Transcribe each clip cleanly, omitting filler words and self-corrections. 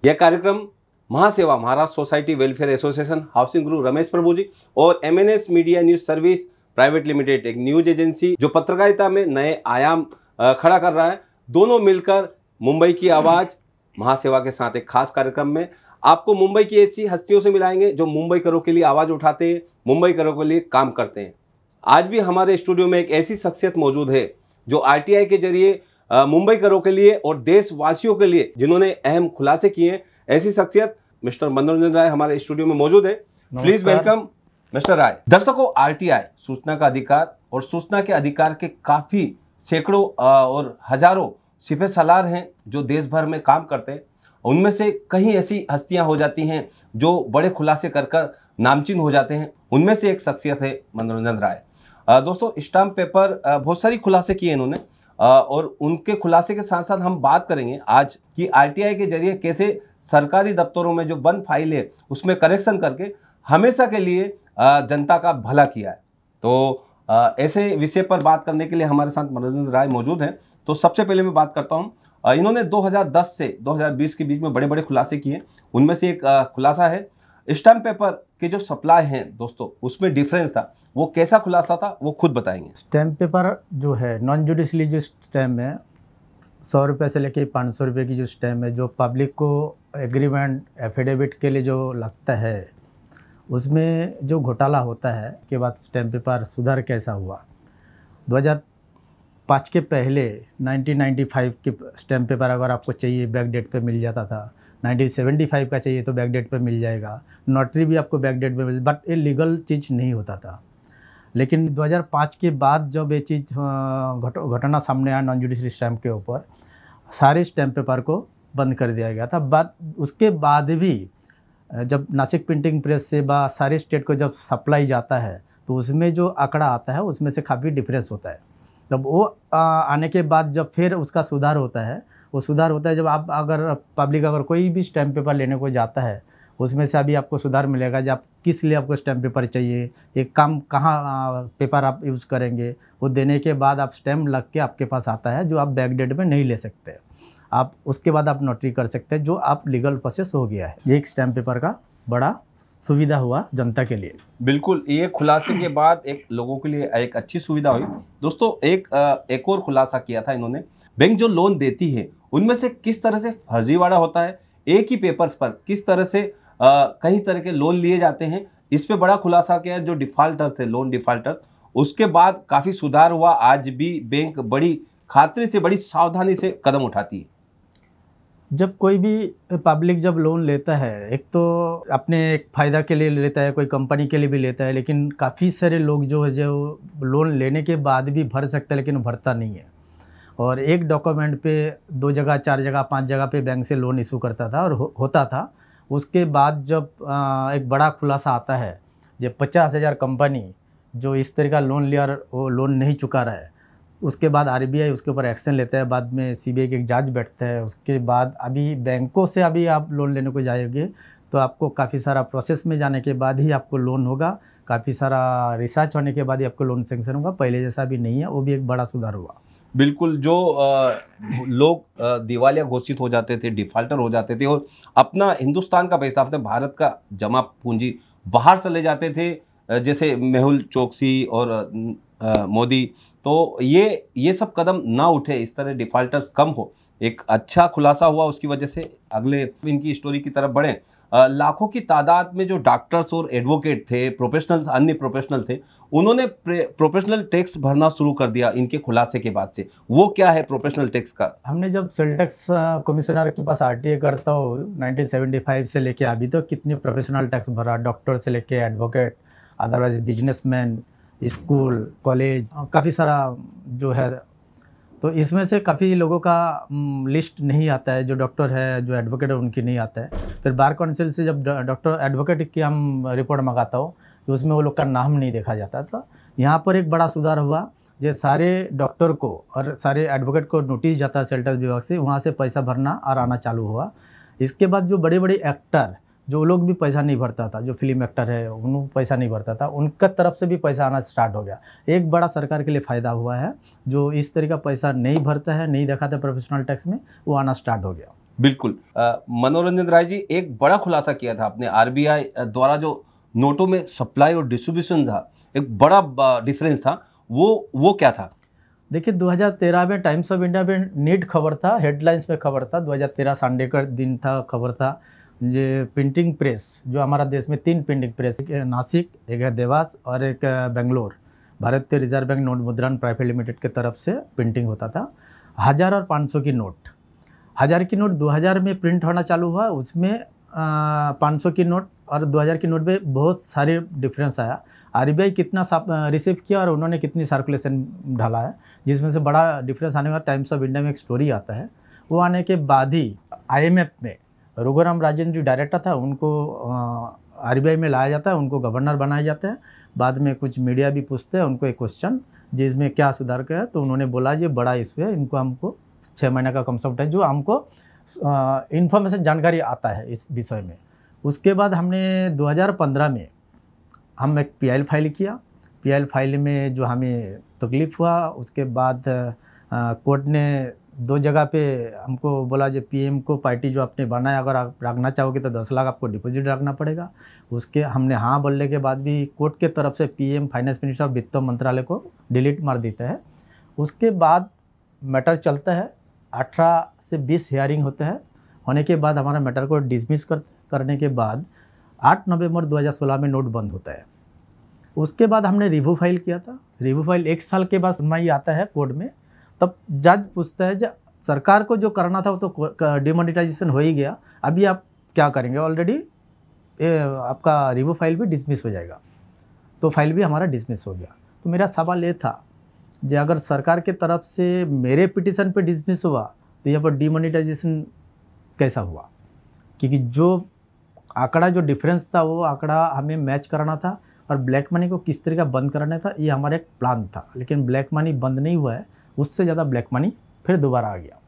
यह कार्यक्रम Mahaseva Maharashtra society welfare association, housing Guru Ramesh Prabhu ji और MNS media news service private limited, एक न्यूज एजेंसी जो पत्रकारिता में नए आयाम खड़ा कर रहा है, दोनों मिलकर मुंबई की आवाज महासेवा के साथ एक खास कार्यक्रम में आपको मुंबई की ऐसी हस्तियों से मिलाएंगे जो मुंबई करों के लिए आवाज उठाते हैं, मुंबई करों के लिए काम करते हैं। आज भी हमारे स्टूडियो में एक ऐसी शख्सियत मौजूद है जो RTI के जरिए मुंबई करों के लिए और देशवासियों के लिए जिन्होंने अहम खुलासे किए हैं, ऐसी शख्सियत मिस्टर मनोरंजन राय हमारे स्टूडियो में मौजूद है। प्लीज वेलकम मिस्टर राय। दर्शकों, RTI सूचना का अधिकार और सूचना के अधिकार के काफी सैकड़ों और हजारों सिपह सालार हैं जो देश भर में काम करते हैं। उनमें से कई ऐसी हस्तियां हो जाती हैं जो बड़े खुलासे कर कर नामचीन हो जाते हैं। उनमें से एक शख्सियत है मनोरंजन राय। दोस्तों, स्टाम्प पेपर बहुत सारी खुलासे किए इन्होंने और उनके खुलासे के साथ साथ हम बात करेंगे आज कि RTI के जरिए कैसे सरकारी दफ्तरों में जो बंद फाइल है उसमें करेक्शन करके हमेशा के लिए जनता का भला किया है। तो ऐसे विषय पर बात करने के लिए हमारे साथ मनोरंजन राय मौजूद हैं। तो सबसे पहले मैं बात करता हूँ, इन्होंने 2010 से 2020 के बीच में बड़े बड़े खुलासे किए। उनमें से एक खुलासा है स्टाम्प पेपर के जो सप्लाई हैं दोस्तों, उसमें डिफरेंस था। वो कैसा खुलासा था वो खुद बताएंगे। स्टैम्प पेपर जो है नॉन जुडिशली जो स्टैम्प है 100 रुपये से लेके 500 रुपये की जो स्टैम्प है, जो पब्लिक को एग्रीमेंट एफिडेविट के लिए जो लगता है, उसमें जो घोटाला होता है के बाद स्टैम्प पेपर सुधार कैसा हुआ। 2005 के पहले 1995 के स्टैम्प पेपर अगर आपको चाहिए बैक डेट पे मिल जाता था। 1975 का चाहिए तो बैक डेट पे मिल जाएगा। नोटरी भी आपको बैक डेट पे मिल, बट ये लीगल चीज़ नहीं होता था। लेकिन 2005 के बाद जब ये चीज़ घटना सामने आया नॉन जुडिशरी स्टैम्प के ऊपर, सारे स्टैम्प पेपर को बंद कर दिया गया था। बट उसके बाद भी जब नासिक प्रिंटिंग प्रेस से सारे स्टेट को जब सप्लाई जाता है तो उसमें जो आंकड़ा आता है उसमें से काफ़ी डिफरेंस होता है। तब वो आने के बाद जब फिर उसका सुधार होता है, वो सुधार होता है जब आप अगर पब्लिक अगर कोई भी स्टैम्प पेपर लेने को जाता है, उसमें से अभी आपको सुधार मिलेगा जब आप किस लिए आपको स्टैम्प पेपर चाहिए, एक काम कहाँ पेपर आप यूज़ करेंगे, वो देने के बाद आप स्टैम्प लग के आपके पास आता है जो आप बैक डेट में नहीं ले सकते। आप उसके बाद आप नोटरी कर सकते हैं जो आप लीगल प्रोसेस हो गया है। ये एक स्टैम्प पेपर का बड़ा सुविधा हुआ जनता के लिए। बिल्कुल, ये खुलासे के बाद एक लोगों के लिए एक अच्छी सुविधा हुई। दोस्तों, एक और खुलासा किया था इन्होंने, बैंक जो लोन देती है उनमें से किस तरह से फर्जीवाड़ा होता है, एक ही पेपर्स पर किस तरह से कई तरह के लोन लिए जाते हैं, इस पे बड़ा खुलासा किया। जो डिफाल्टर थे, लोन डिफाल्टर, उसके बाद काफ़ी सुधार हुआ। आज भी बैंक बड़ी खातिरी से, बड़ी सावधानी से कदम उठाती है। जब कोई भी पब्लिक जब लोन लेता है, एक तो अपने एक फ़ायदा के लिए लेता है, कोई कंपनी के लिए भी लेता है, लेकिन काफ़ी सारे लोग जो है जो लोन लेने के बाद भी भर सकते हैं लेकिन भरता नहीं है। और एक डॉक्यूमेंट पे 2 जगह 4 जगह 5 जगह पे बैंक से लोन इशू करता था और होता था। उसके बाद जब एक बड़ा खुलासा आता है, जब 50,000 कंपनी जो इस तरह का लोन लिया और वो लोन नहीं चुका रहा है, उसके बाद RBI उसके ऊपर एक्शन लेता है। बाद में CBI के एक जज बैठता है। उसके बाद अभी बैंकों से अभी आप लोन लेने को जाएंगे तो आपको काफ़ी सारा प्रोसेस में जाने के बाद ही आपको लोन होगा, काफ़ी सारा रिसर्च होने के बाद ही आपको लोन सेंक्शन होगा। पहले जैसा भी नहीं है, वो भी एक बड़ा सुधार हुआ। बिल्कुल, जो लोग दिवालिया घोषित हो जाते थे, डिफाल्टर हो जाते थे और अपना हिंदुस्तान का पैसा, अपने भारत का जमा पूंजी बाहर चले जाते थे, जैसे मेहुल चोकसी और मोदी, तो ये सब कदम ना उठे, इस तरह डिफाल्टर्स कम हो, एक अच्छा खुलासा हुआ। उसकी वजह से अगले इनकी स्टोरी की तरफ बढ़े। लाखों की तादाद में जो डॉक्टर्स और एडवोकेट थे, प्रोफेशनल, अन्य प्रोफेशनल थे, उन्होंने प्रोफेशनल टैक्स भरना शुरू कर दिया इनके खुलासे के बाद से। वो क्या है प्रोफेशनल टैक्स का? हमने जब सेल टैक्स कमिश्नर के पास RTA करता हो 1975 से लेके अभी तो कितने प्रोफेशनल टैक्स भरा, डॉक्टर से लेके advocate, otherwise businessman, school, college, काफ़ी सारा जो है। तो इसमें से काफ़ी लोगों का लिस्ट नहीं आता है, जो डॉक्टर है, जो एडवोकेट है, उनकी नहीं आता है। फिर बार काउंसिल से जब डॉक्टर एडवोकेट की हम रिपोर्ट मंगाता हो तो उसमें वो लोग का नाम नहीं देखा जाता था। यहाँ पर एक बड़ा सुधार हुआ, जो सारे डॉक्टर को और सारे एडवोकेट को नोटिस जाता है सेल टैक्स विभाग से, वहाँ से पैसा भरना और आना चालू हुआ। इसके बाद जो बड़े बड़े एक्टर, जो लोग भी पैसा नहीं भरता था, जो फिल्म एक्टर है उनको पैसा नहीं भरता था, उनका तरफ से भी पैसा आना स्टार्ट हो गया। एक बड़ा सरकार के लिए फ़ायदा हुआ है। जो इस तरह का पैसा नहीं भरता है, नहीं दिखाता प्रोफेशनल टैक्स में, वो आना स्टार्ट हो गया। बिल्कुल। मनोरंजन राय जी, एक बड़ा खुलासा किया था आपने, आरबीआई द्वारा जो नोटों में सप्लाई और डिस्ट्रीब्यूशन था, एक बड़ा डिफरेंस था, वो क्या था? देखिए 2013 में टाइम्स ऑफ इंडिया में नीट खबर था, हेडलाइंस में खबर था, 2013 संडे का दिन था, खबर था। ये प्रिंटिंग प्रेस जो हमारा देश में 3 प्रिंटिंग प्रेस, एक है नासिक, एक है देवास और एक बेंगलोर, भारतीय रिजर्व बैंक नोट मुद्रण प्राइवेट लिमिटेड के तरफ से प्रिंटिंग होता था। 1000 और 500 की नोट, 1000 की नोट 2000 में प्रिंट होना चालू हुआ, उसमें 500 की नोट और 2000 की नोट में बहुत सारे डिफरेंस आया। आरबीआई कितना रिसीव किया और उन्होंने कितनी सर्कुलेशन डाला है, जिसमें से बड़ा डिफरेंस आने का टाइम्स ऑफ इंडिया में एक स्टोरी आता है। वो आने के बाद ही आईएमएफ में रघुराम राजन जो डायरेक्टर था, उनको आरबीआई में लाया जाता है, उनको गवर्नर बनाया जाता है। बाद में कुछ मीडिया भी पूछते हैं उनको एक क्वेश्चन, जिसमें क्या सुधार किया है, तो उन्होंने बोला ये बड़ा इशू है, इनको हमको 6 महीने का कम से कम टाइम, जो हमको इन्फॉर्मेशन जानकारी आता है इस विषय में। उसके बाद हमने 2015 में हम एक पीआईएल फाइल किया। पीआईएल फाइल में जो हमें तकलीफ़ हुआ, उसके बाद कोर्ट ने 2 जगह पे हमको बोला जो पीएम को पार्टी जो आपने बनाया, अगर आप रखना चाहोगे तो 10 लाख आपको डिपॉजिट रखना पड़ेगा। उसके हमने हाँ बोलने के बाद भी कोर्ट के तरफ से पीएम फाइनेंस मिनिस्टर वित्त मंत्रालय को डिलीट मार देता है। उसके बाद मैटर चलता है, 18 से 20 हियरिंग होते हैं। होने के बाद हमारा मैटर को डिसमिस करने के बाद 8 नवंबर 2016 में नोट बंद होता है। उसके बाद हमने रिव्यू फाइल किया था। रिव्यू फाइल 1 साल के बाद सुनवाई आता है कोर्ट में, तब जज पूछता है जब सरकार को जो करना था वो तो डिमोनेटाइजेशन हो ही गया, अभी आप क्या करेंगे, ऑलरेडी आपका रिव्यू फाइल भी डिसमिस हो जाएगा। तो फाइल भी हमारा डिसमिस हो गया। तो मेरा सवाल ये था जो अगर सरकार के तरफ से मेरे पिटीशन पे डिसमिस हुआ तो यहाँ पर डिमोनेटाइजेशन कैसा हुआ, क्योंकि जो आंकड़ा जो डिफरेंस था वो आंकड़ा हमें मैच कराना था और ब्लैक मनी को किस तरीके बंद करना था, ये हमारा एक प्लान था। लेकिन ब्लैक मनी बंद नहीं हुआ है, उससे ज़्यादा ब्लैक मनी फिर दोबारा आ गया।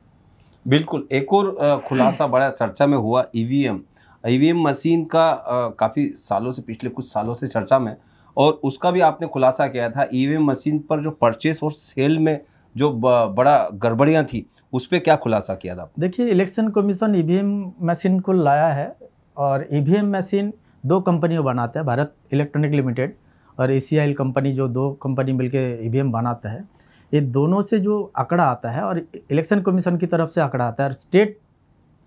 बिल्कुल। एक और खुलासा बड़ा चर्चा में हुआ, ईवीएम मशीन का काफ़ी सालों से, पिछले कुछ सालों से चर्चा में, और उसका भी आपने खुलासा किया था। ईवीएम मशीन पर जो परचेस और सेल में जो बड़ा गड़बड़ियाँ थी, उस पर क्या खुलासा किया था? देखिए इलेक्शन कमीशन ईवीएम मशीन को लाया है और ईवीएम मशीन 2 कंपनियों बनाते हैं, भारत इलेक्ट्रॉनिक लिमिटेड और एसीआई कंपनी, जो 2 कंपनी मिलकर ईवीएम बनाता है। ये दोनों से जो आंकड़ा आता है और इलेक्शन कमीशन की तरफ से आंकड़ा आता है, और स्टेट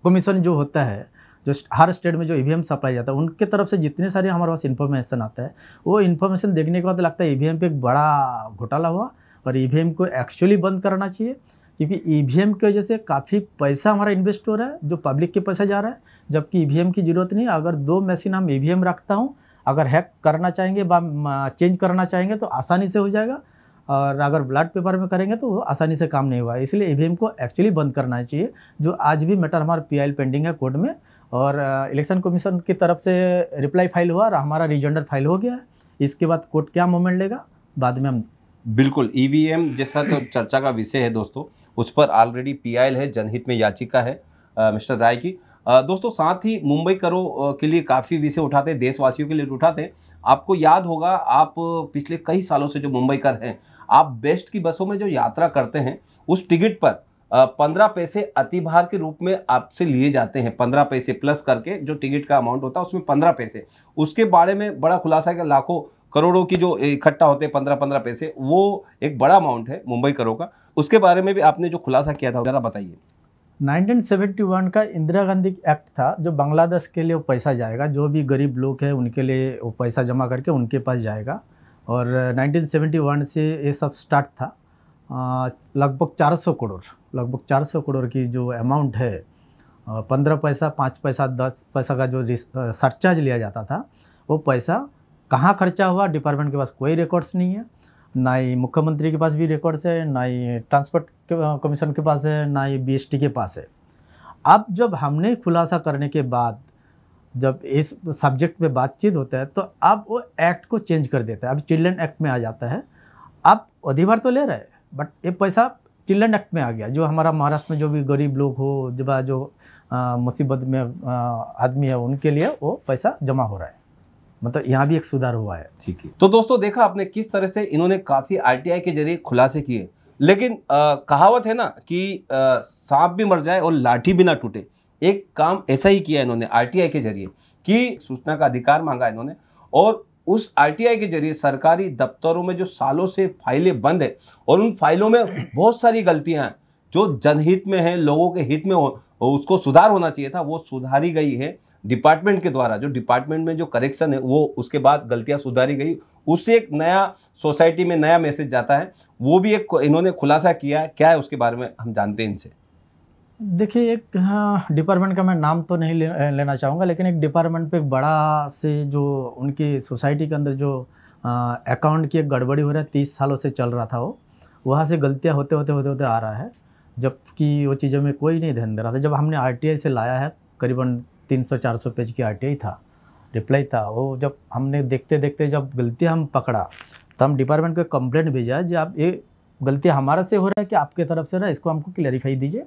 कमीशन जो होता है, जो हर स्टेट में जो ईवीएम सप्लाई जाता है, उनके तरफ से जितने सारे हमारे पास इन्फॉर्मेशन आता है, वो इन्फॉर्मेशन देखने के बाद लगता है ईवीएम पे एक बड़ा घोटाला हुआ और ईवीएम को एक्चुअली बंद करना चाहिए। क्योंकि ईवीएम की वजह से काफ़ी पैसा हमारा इन्वेस्ट हो रहा है, जो पब्लिक के पैसा जा रहा है, जबकि ईवीएम की ज़रूरत नहीं है। अगर 2 मशीन हम ईवीएम रखता हूँ, अगर हैक करना चाहेंगे चेंज करना चाहेंगे तो आसानी से हो जाएगा, और अगर ब्लड पेपर में करेंगे तो वो आसानी से काम नहीं हुआ। इसलिए ईवीएम को एक्चुअली बंद करना चाहिए, जो आज भी मैटर हमारा पीआईएल पेंडिंग है कोर्ट में, और इलेक्शन कमीशन की तरफ से रिप्लाई फाइल हुआ और हमारा रिजॉइंडर फाइल हो गया है। इसके बाद कोर्ट क्या मूवमेंट लेगा बाद में हम। बिल्कुल। ईवीएम जैसा जो चर्चा का विषय है दोस्तों, उस पर ऑलरेडी पीआईएल है, जनहित में याचिका है मिस्टर राय की। दोस्तों, साथ ही मुंबई करो के लिए काफ़ी विषय उठाते हैं, देशवासियों के लिए उठाते हैं। आपको याद होगा, आप पिछले कई सालों से जो मुंबई कर हैं, आप बेस्ट की बसों में जो यात्रा करते हैं, उस टिकट पर 15 पैसे अतिभार के रूप में आपसे लिए जाते हैं। 15 पैसे प्लस करके जो टिकट का अमाउंट होता है, उसमें 15 पैसे। उसके बारे में बड़ा खुलासा है कि लाखों करोड़ों की जो इकट्ठा होते हैं 15-15 पैसे, वो एक बड़ा अमाउंट है मुंबई करो का। उसके बारे में भी आपने जो खुलासा किया था, जरा बताइए। 1971 का इंदिरा गांधी एक्ट था, जो बांग्लादेश के लिए वो पैसा जाएगा, जो भी गरीब लोग हैं उनके लिए वो पैसा जमा करके उनके पास जाएगा। और 1971 से ये सब स्टार्ट था। लगभग 400 करोड़ की जो अमाउंट है, 15 पैसा, 5 पैसा, 10 पैसा का जो सरचार्ज लिया जाता था, वो पैसा कहाँ खर्चा हुआ डिपार्टमेंट के पास कोई रिकॉर्ड्स नहीं है। ना ही मुख्यमंत्री के पास भी रिकॉर्ड्स है, ना ही ट्रांसपोर्ट कमीशन के पास है, ना ही बीएसटी के पास है। अब जब हमने खुलासा करने के बाद जब इस सब्जेक्ट पे बातचीत होता है, तो अब वो एक्ट को चेंज कर देता है। अब चिल्ड्रन एक्ट में आ जाता है। अब अधिभार तो ले रहे हैं, बट ये पैसा चिल्ड्रन एक्ट में आ गया। जो हमारा महाराष्ट्र में जो भी गरीब लोग हो, जो मुसीबत में आदमी है, उनके लिए वो पैसा जमा हो रहा है। मतलब यहाँ भी एक सुधार हुआ है। ठीक है। तो दोस्तों, देखा आपने किस तरह से इन्होंने काफ़ी आरटीआई के जरिए खुलासे किए। लेकिन कहावत है ना कि सांप भी मर जाए और लाठी भी ना टूटे। एक काम ऐसा ही किया इन्होंने आरटीआई के जरिए कि सूचना का अधिकार मांगा इन्होंने, और उस आरटीआई के जरिए सरकारी दफ्तरों में जो सालों से फाइलें बंद है और उन फाइलों में बहुत सारी गलतियां हैं जो जनहित में है, लोगों के हित में उसको सुधार होना चाहिए था, वो सुधारी गई है डिपार्टमेंट के द्वारा। जो डिपार्टमेंट में जो करेक्शन है वो उसके बाद गलतियां सुधारी गई, उससे एक नया सोसाइटी में नया मैसेज जाता है। वो भी एक इन्होंने खुलासा किया है, क्या है उसके बारे में हम जानते हैं इनसे। देखिए, एक हाँ डिपार्टमेंट का मैं नाम तो नहीं लेना चाहूँगा, लेकिन एक डिपार्टमेंट पे एक बड़ा से जो उनकी सोसाइटी के अंदर जो अकाउंट की एक गड़बड़ी हो रहा है, 30 सालों से चल रहा था, वो वहाँ से गलतियाँ होते होते आ रहा है, जबकि वो चीज़ों में कोई नहीं ध्यान दे रहा था। जब हमने आरटीआई से लाया है, करीबन 300-400 पेज की आरटीआई था, रिप्लाई था, वो जब हमने देखते देखते जब गलतियाँ हम पकड़ा तो हम डिपार्टमेंट को कंप्लेंट भेजा है जी आप ये गलतियाँ हमारा से हो रहा है कि आपके तरफ से रहा है, इसको हमको क्लैरिफाई दीजिए।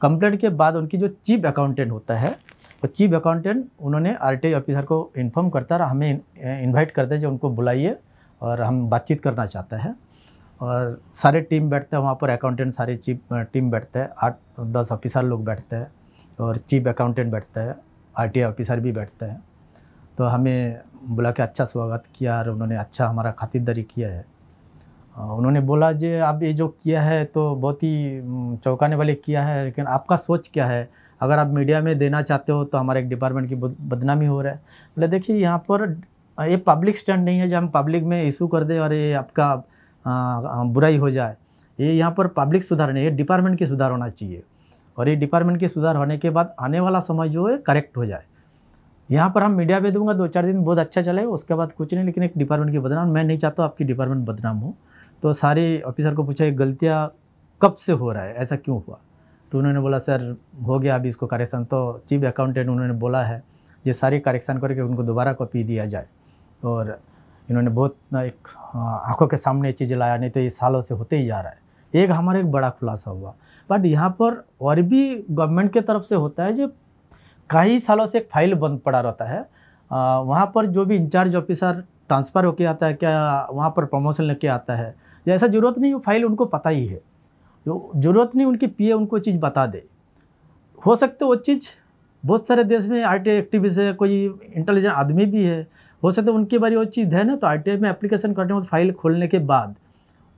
कंप्लेंट के बाद उनकी जो चीफ अकाउंटेंट होता है, वो चीफ अकाउंटेंट उन्होंने आरटीआई ऑफिसर को इन्फॉर्म करता है, हमें इनवाइट करते हैं जो उनको बुलाइए और हम बातचीत करना चाहते हैं। और सारे टीम बैठते हैं वहाँ पर, अकाउंटेंट सारे चीफ टीम बैठते हैं, 8-10 ऑफिसर लोग बैठते हैं और चीफ अकाउंटेंट बैठते हैं, आरटीआई ऑफिसर भी बैठते हैं। तो हमें बुला के अच्छा स्वागत किया और उन्होंने अच्छा हमारा खातिरदारी किया है। उन्होंने बोला जी आप ये जो किया है तो बहुत ही चौंकाने वाले किया है, लेकिन आपका सोच क्या है, अगर आप मीडिया में देना चाहते हो तो हमारे एक डिपार्टमेंट की बदनामी हो रहा है। बोले देखिए यहाँ पर ये पब्लिक स्टैंड नहीं है जो हम पब्लिक में इशू कर दें और ये आपका बुराई हो जाए। ये यहाँ पर पब्लिक सुधार नहीं है, डिपार्टमेंट की सुधार होना चाहिए, और ये डिपार्टमेंट की सुधार होने के बाद आने वाला समय जो है करेक्ट हो जाए। यहाँ पर हम मीडिया पे दूंगा 2-4 दिन बहुत अच्छा चलेगा, उसके बाद कुछ नहीं, लेकिन एक डिपार्टमेंट की बदनाम, मैं नहीं चाहता आपकी डिपार्टमेंट बदनाम हो। तो सारे ऑफिसर को पूछा ये गलतियाँ कब से हो रहा है, ऐसा क्यों हुआ? तो उन्होंने बोला सर हो गया अभी इसको करेक्शन। तो चीफ अकाउंटेंट उन्होंने बोला है ये सारे करेक्शन करके उनको दोबारा कॉपी दिया जाए, और इन्होंने बहुत एक आंखों के सामने ये चीज़ लाया, नहीं तो ये सालों से होते ही जा रहा है। एक हमारा एक बड़ा खुलासा हुआ, बट यहाँ पर और भी गवर्नमेंट के तरफ से होता है जो कई सालों से एक फाइल बंद पड़ा रहता है, वहाँ पर जो भी इंचार्ज ऑफिसर ट्रांसफ़र होके आता है, क्या वहाँ पर प्रमोशन लेके आता है, जैसा ज़रूरत नहीं वो फाइल उनको पता ही है, जो ज़रूरत नहीं उनकी पीए उनको चीज़ बता दे। हो सकता है वो चीज़ बहुत सारे देश में आरटीआई एक्टिविस्ट है, कोई इंटेलिजेंट आदमी भी है, हो सकता है उनकी बारी वो चीज़ है ना, तो आरटीआई में एप्लीकेशन करने में फाइल खोलने के बाद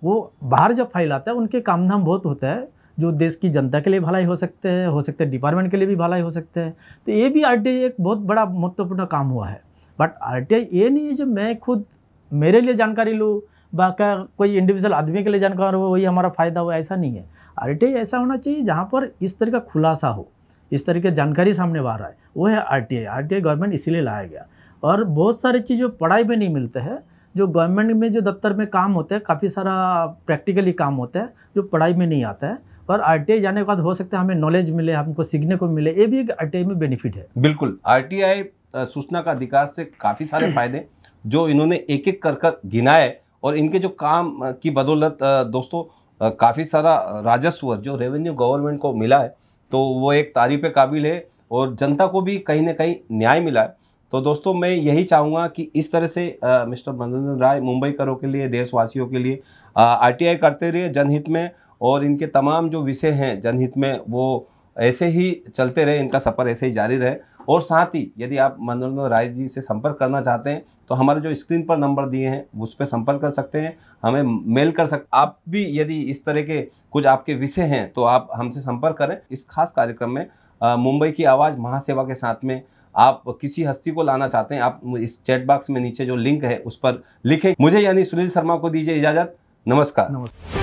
वो बाहर जब फाइल आता है उनके काम धाम बहुत होता है, जो देश की जनता के लिए भलाई हो सकते हैं डिपार्टमेंट के लिए भी भलाई हो सकते हैं। तो ये भी आरटीआई एक बहुत बड़ा महत्वपूर्ण काम हुआ है। बट आरटीआई ये नहीं है जो मैं खुद मेरे लिए जानकारी लूँ, बाका कोई इंडिविजुअल आदमी के लिए जानकारी हो वही हमारा फ़ायदा हो, ऐसा नहीं है। आरटीआई ऐसा होना चाहिए जहाँ पर इस तरह का खुलासा हो, इस तरह की जानकारी सामने आ रहा है, वो है आरटीआई। आरटीआई गवर्नमेंट इसीलिए लाया गया। और बहुत सारी चीज़ें पढ़ाई में नहीं मिलते हैं, जो गवर्नमेंट में जो दफ्तर में काम होते हैं, काफ़ी सारा प्रैक्टिकली काम होता है जो पढ़ाई में नहीं आता है, और आरटीआई जाने के बाद हो सकता है हमें नॉलेज मिले, हमको सीखने को मिले, ये भी एक आरटीआई में बेनिफिट है। बिल्कुल, आरटीआई सूचना का अधिकार से काफ़ी सारे फायदे जो इन्होंने एक एक कर गिनाए, और इनके जो काम की बदौलत दोस्तों काफ़ी सारा राजस्व जो रेवेन्यू गवर्नमेंट को मिला है, तो वो एक तारीफ़ काबिल है, और जनता को भी कहीं ना कहीं न्याय मिला है। तो दोस्तों मैं यही चाहूँगा कि इस तरह से मिस्टर मनोरंजन राय मुंबईकरों के लिए, देशवासियों के लिए आरटीआई करते रहिए जनहित में, और इनके तमाम जो विषय हैं जनहित में वो ऐसे ही चलते रहे, इनका सफ़र ऐसे ही जारी रहे। और साथ ही यदि आप मनोरंजन राय जी से संपर्क करना चाहते हैं तो हमारे जो स्क्रीन पर नंबर दिए हैं उस पर संपर्क कर सकते हैं, हमें मेल कर सकते। आप भी यदि इस तरह के कुछ आपके विषय हैं तो आप हमसे संपर्क करें। इस खास कार्यक्रम में मुंबई की आवाज़ महासेवा के साथ में आप किसी हस्ती को लाना चाहते हैं, आप इस चैट बॉक्स में नीचे जो लिंक है उस पर लिखें। मुझे यानी सुनील शर्मा को दीजिए इजाज़त। नमस्कार।